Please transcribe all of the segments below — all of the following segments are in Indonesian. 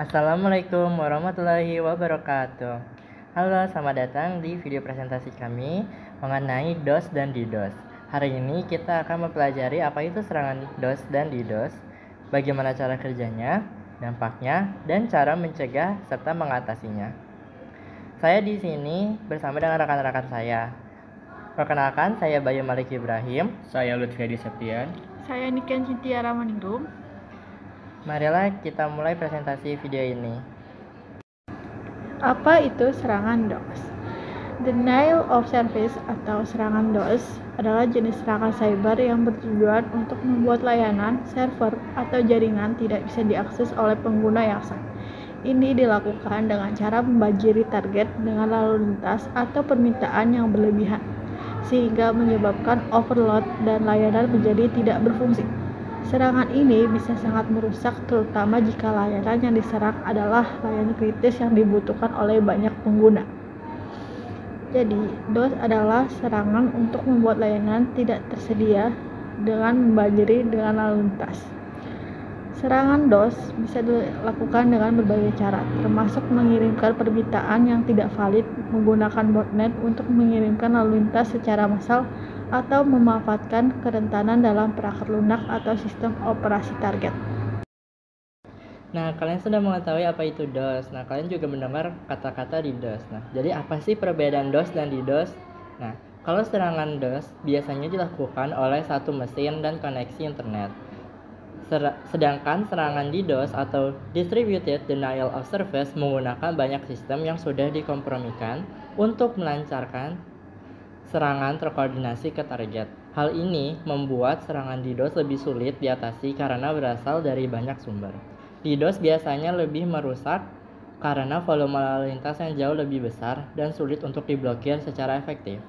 Assalamualaikum warahmatullahi wabarakatuh. Halo, selamat datang di video presentasi kami mengenai DOS dan DDoS. Hari ini kita akan mempelajari apa itu serangan DOS dan DDoS, bagaimana cara kerjanya, dampaknya, dan cara mencegah serta mengatasinya. Saya di sini bersama dengan rekan-rekan saya. Perkenalkan, saya Bayu Malik Ibrahim. Saya Lutfi Adi Septian. Saya Niken Cynthia Ramaningrum. Marilah kita mulai presentasi video ini. Apa itu serangan DOS? Denial of service atau serangan DOS adalah jenis serangan cyber yang bertujuan untuk membuat layanan, server, atau jaringan tidak bisa diakses oleh pengguna yang sah. Ini dilakukan dengan cara membanjiri target dengan lalu lintas atau permintaan yang berlebihan, sehingga menyebabkan overload dan layanan menjadi tidak berfungsi. Serangan ini bisa sangat merusak, terutama jika layanan yang diserang adalah layanan kritis yang dibutuhkan oleh banyak pengguna. Jadi, DOS adalah serangan untuk membuat layanan tidak tersedia dengan membanjiri dengan lalu lintas. Serangan DOS bisa dilakukan dengan berbagai cara, termasuk mengirimkan permintaan yang tidak valid menggunakan botnet untuk mengirimkan lalu lintas secara massal atau memanfaatkan kerentanan dalam perangkat lunak atau sistem operasi target. Nah, kalian sudah mengetahui apa itu DOS. Nah, kalian juga mendengar kata-kata DDoS. Nah, jadi apa sih perbedaan DOS dan DDoS? Nah, kalau serangan DOS biasanya dilakukan oleh satu mesin dan koneksi internet. Sedangkan serangan DDoS atau Distributed Denial of Service menggunakan banyak sistem yang sudah dikompromikan untuk melancarkan serangan terkoordinasi ke target. Hal ini membuat serangan DDoS lebih sulit diatasi karena berasal dari banyak sumber. DDoS biasanya lebih merusak karena volume lalu lintas yang jauh lebih besar dan sulit untuk diblokir secara efektif.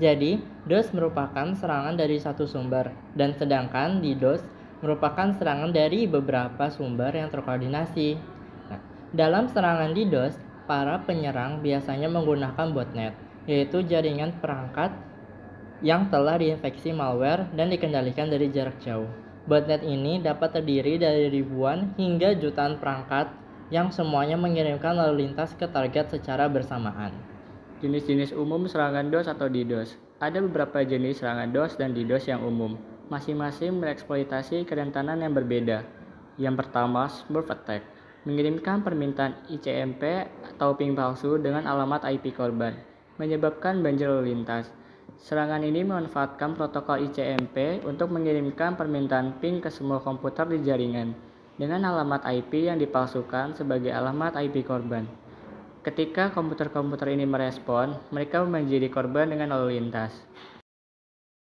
Jadi, DOS merupakan serangan dari satu sumber, dan sedangkan DDoS merupakan serangan dari beberapa sumber yang terkoordinasi. Nah, dalam serangan DDoS, para penyerang biasanya menggunakan botnet, yaitu jaringan perangkat yang telah diinfeksi malware dan dikendalikan dari jarak jauh. Botnet ini dapat terdiri dari ribuan hingga jutaan perangkat yang semuanya mengirimkan lalu lintas ke target secara bersamaan. Jenis-jenis umum serangan DOS atau DDoS. Ada beberapa jenis serangan DOS dan DDoS yang umum. Masing-masing mengeksploitasi kerentanan yang berbeda. Yang pertama, Smurf Attack. Mengirimkan permintaan ICMP atau ping palsu dengan alamat IP korban, menyebabkan banjir lalu lintas. Serangan ini memanfaatkan protokol ICMP untuk mengirimkan permintaan ping ke semua komputer di jaringan dengan alamat IP yang dipalsukan sebagai alamat IP korban. Ketika komputer-komputer ini merespon, mereka menjadi korban dengan lalu lintas.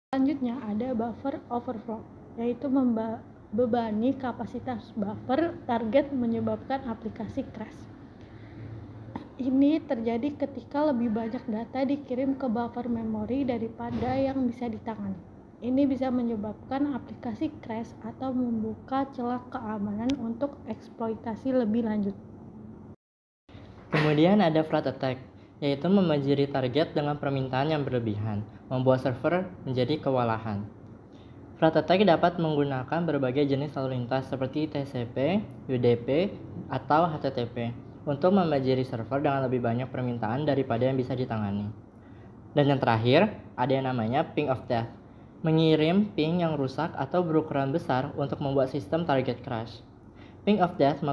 Selanjutnya ada buffer overflow, yaitu membebani kapasitas buffer target menyebabkan aplikasi crash. Ini terjadi ketika lebih banyak data dikirim ke buffer memori daripada yang bisa ditangani. Ini bisa menyebabkan aplikasi crash atau membuka celah keamanan untuk eksploitasi lebih lanjut. Kemudian ada Flood Attack, yaitu membanjiri target dengan permintaan yang berlebihan, membuat server menjadi kewalahan. Flood Attack dapat menggunakan berbagai jenis lalu lintas seperti TCP, UDP, atau HTTP untuk membanjiri server dengan lebih banyak permintaan daripada yang bisa ditangani. Dan yang terakhir, ada yang namanya Ping of Death, mengirim ping yang rusak atau berukuran besar untuk membuat sistem target crash. Ping of Death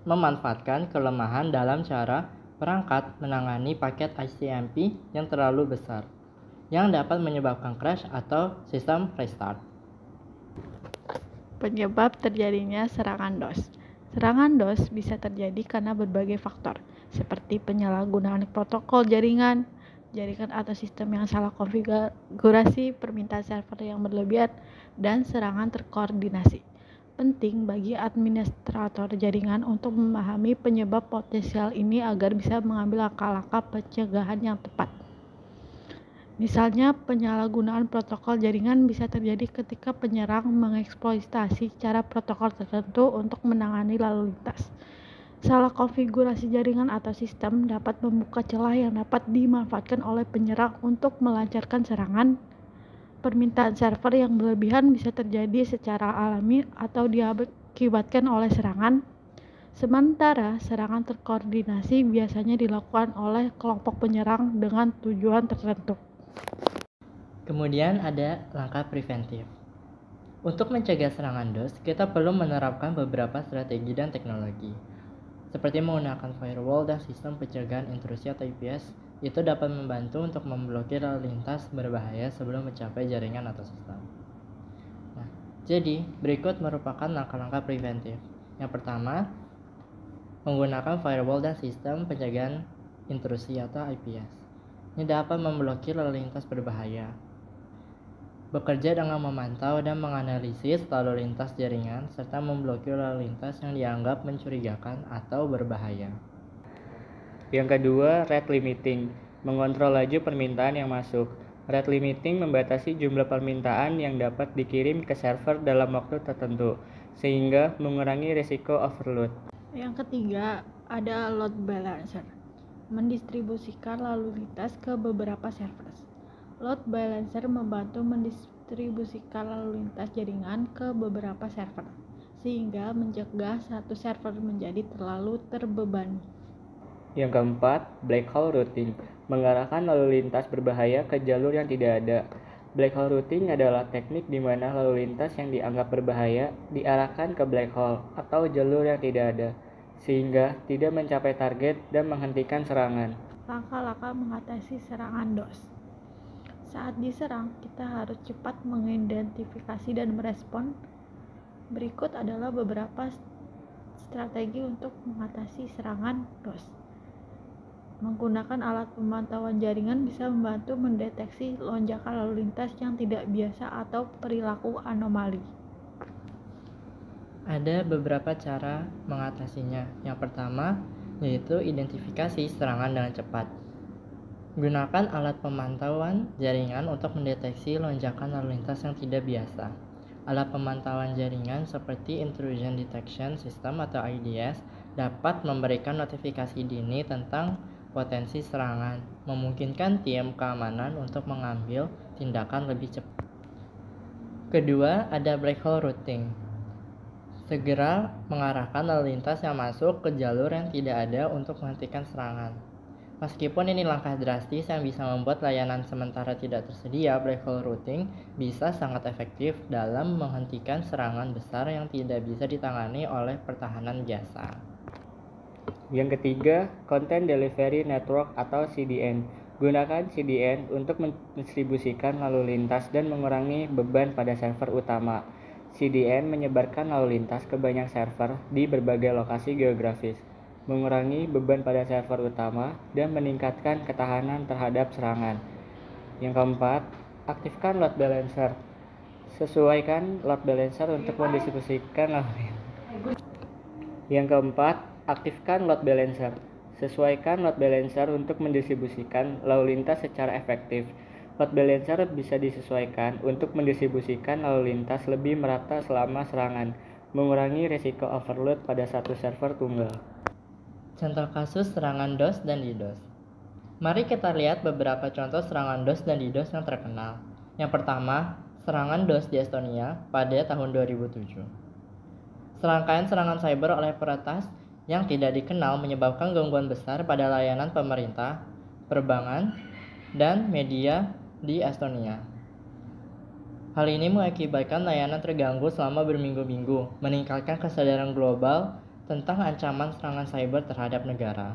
memanfaatkan kelemahan dalam cara perangkat menangani paket ICMP yang terlalu besar, yang dapat menyebabkan crash atau sistem restart. Penyebab terjadinya serangan DOS. Serangan DOS bisa terjadi karena berbagai faktor, seperti penyalahgunaan protokol jaringan atau sistem yang salah konfigurasi, permintaan server yang berlebihan, dan serangan terkoordinasi. Penting bagi administrator jaringan untuk memahami penyebab potensial ini agar bisa mengambil langkah-langkah pencegahan yang tepat. Misalnya, penyalahgunaan protokol jaringan bisa terjadi ketika penyerang mengeksploitasi cara protokol tertentu untuk menangani lalu lintas. Salah konfigurasi jaringan atau sistem dapat membuka celah yang dapat dimanfaatkan oleh penyerang untuk melancarkan serangan. Permintaan server yang berlebihan bisa terjadi secara alami atau diakibatkan oleh serangan. Sementara serangan terkoordinasi biasanya dilakukan oleh kelompok penyerang dengan tujuan tertentu. Kemudian ada langkah preventif. Untuk mencegah serangan DOS, kita perlu menerapkan beberapa strategi dan teknologi. Seperti menggunakan firewall dan sistem pencegahan intrusi atau IPS, itu dapat membantu untuk memblokir lalu lintas berbahaya sebelum mencapai jaringan atau sistem. Nah, jadi berikut merupakan langkah-langkah preventif. Yang pertama, menggunakan firewall dan sistem pencegahan intrusi atau IPS. Ini dapat memblokir lalu lintas berbahaya. Bekerja dengan memantau dan menganalisis lalu lintas jaringan serta memblokir lalu lintas yang dianggap mencurigakan atau berbahaya. Yang kedua, rate limiting, mengontrol laju permintaan yang masuk. Rate limiting membatasi jumlah permintaan yang dapat dikirim ke server dalam waktu tertentu, sehingga mengurangi risiko overload. Yang ketiga, ada load balancer, mendistribusikan lalu lintas ke beberapa server. Load balancer membantu mendistribusikan lalu lintas jaringan ke beberapa server, sehingga mencegah satu server menjadi terlalu terbebani. Yang keempat, black hole routing, mengarahkan lalu lintas berbahaya ke jalur yang tidak ada. Black hole routing adalah teknik di mana lalu lintas yang dianggap berbahaya diarahkan ke black hole atau jalur yang tidak ada, sehingga tidak mencapai target dan menghentikan serangan. Langkah-langkah mengatasi serangan DOS. Saat diserang, kita harus cepat mengidentifikasi dan merespon. Berikut adalah beberapa strategi untuk mengatasi serangan DOS. Menggunakan alat pemantauan jaringan bisa membantu mendeteksi lonjakan lalu lintas yang tidak biasa atau perilaku anomali. Ada beberapa cara mengatasinya. Yang pertama, yaitu identifikasi serangan dengan cepat. Gunakan alat pemantauan jaringan untuk mendeteksi lonjakan lalu lintas yang tidak biasa. Alat pemantauan jaringan seperti Intrusion Detection System atau IDS dapat memberikan notifikasi dini tentang potensi serangan, memungkinkan tim keamanan untuk mengambil tindakan lebih cepat. Kedua, ada black hole routing. Segera mengarahkan lalu lintas yang masuk ke jalur yang tidak ada untuk menghentikan serangan. Meskipun ini langkah drastis yang bisa membuat layanan sementara tidak tersedia, black hole routing bisa sangat efektif dalam menghentikan serangan besar yang tidak bisa ditangani oleh pertahanan biasa. Yang ketiga, Content Delivery Network atau CDN. Gunakan CDN untuk mendistribusikan lalu lintas dan mengurangi beban pada server utama. CDN menyebarkan lalu lintas ke banyak server di berbagai lokasi geografis, mengurangi beban pada server utama, dan meningkatkan ketahanan terhadap serangan. Yang keempat, aktifkan load balancer. Sesuaikan load balancer untuk mendistribusikan lalu lintas. Yang keempat, aktifkan load balancer. Sesuaikan load balancer untuk mendistribusikan lalu lintas secara efektif. Load balancer bisa disesuaikan untuk mendistribusikan lalu lintas lebih merata selama serangan, mengurangi risiko overload pada satu server tunggal. Contoh kasus serangan DOS dan DDoS. Mari kita lihat beberapa contoh serangan DOS dan DDoS yang terkenal. Yang pertama, serangan DOS di Estonia pada tahun 2007. Serangkaian serangan cyber oleh peretas yang tidak dikenal menyebabkan gangguan besar pada layanan pemerintah, perbankan, dan media di Estonia. Hal ini mengakibatkan layanan terganggu selama berminggu-minggu, meningkatkan kesadaran global tentang ancaman serangan cyber terhadap negara.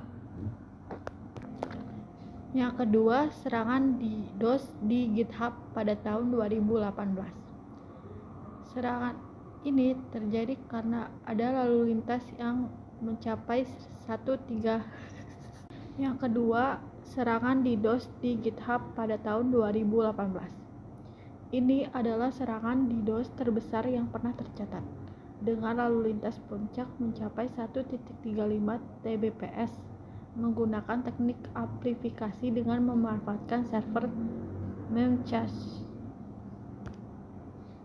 Yang kedua, serangan DOS di GitHub pada tahun 2018. Serangan ini terjadi karena ada lalu lintas yang mencapai 1.3. Yang kedua, serangan DDoS di GitHub pada tahun 2018. Ini adalah serangan DDoS terbesar yang pernah tercatat, dengan lalu lintas puncak mencapai 1.35 Tbps, menggunakan teknik amplifikasi dengan memanfaatkan server Memcache.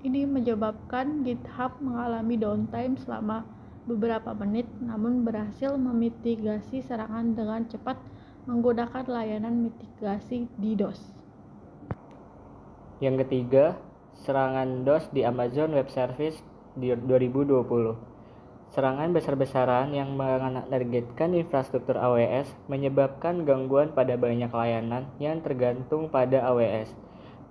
Ini menyebabkan GitHub mengalami downtime selama beberapa menit, namun berhasil memitigasi serangan dengan cepat menggunakan layanan mitigasi DDoS. Yang ketiga, serangan DOS di Amazon Web Service di 2020. Serangan besar-besaran yang menargetkan infrastruktur AWS menyebabkan gangguan pada banyak layanan yang tergantung pada AWS.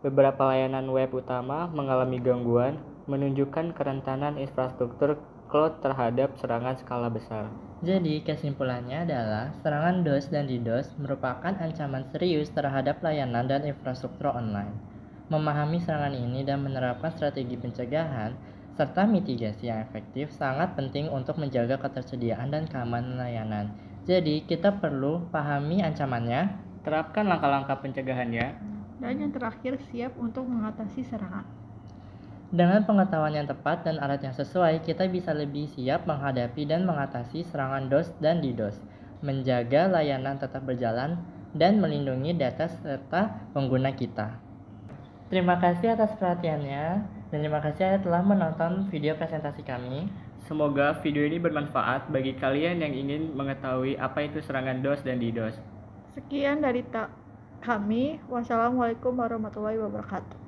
Beberapa layanan web utama mengalami gangguan, menunjukkan kerentanan infrastruktur cloud terhadap serangan skala besar. Jadi, kesimpulannya adalah serangan DOS dan DDoS merupakan ancaman serius terhadap layanan dan infrastruktur online. Memahami serangan ini dan menerapkan strategi pencegahan serta mitigasi yang efektif sangat penting untuk menjaga ketersediaan dan keamanan layanan. Jadi, kita perlu pahami ancamannya, Terapkan langkah-langkah pencegahannya. Dan yang terakhir, siap untuk mengatasi serangan. dengan pengetahuan yang tepat dan alat yang sesuai, kita bisa lebih siap menghadapi dan mengatasi serangan DOS dan DDoS, menjaga layanan tetap berjalan, dan melindungi data serta pengguna kita. Terima kasih atas perhatiannya, dan terima kasih telah menonton video presentasi kami. Semoga video ini bermanfaat bagi kalian yang ingin mengetahui apa itu serangan DOS dan DDoS. Sekian dari kami. Wassalamualaikum warahmatullahi wabarakatuh.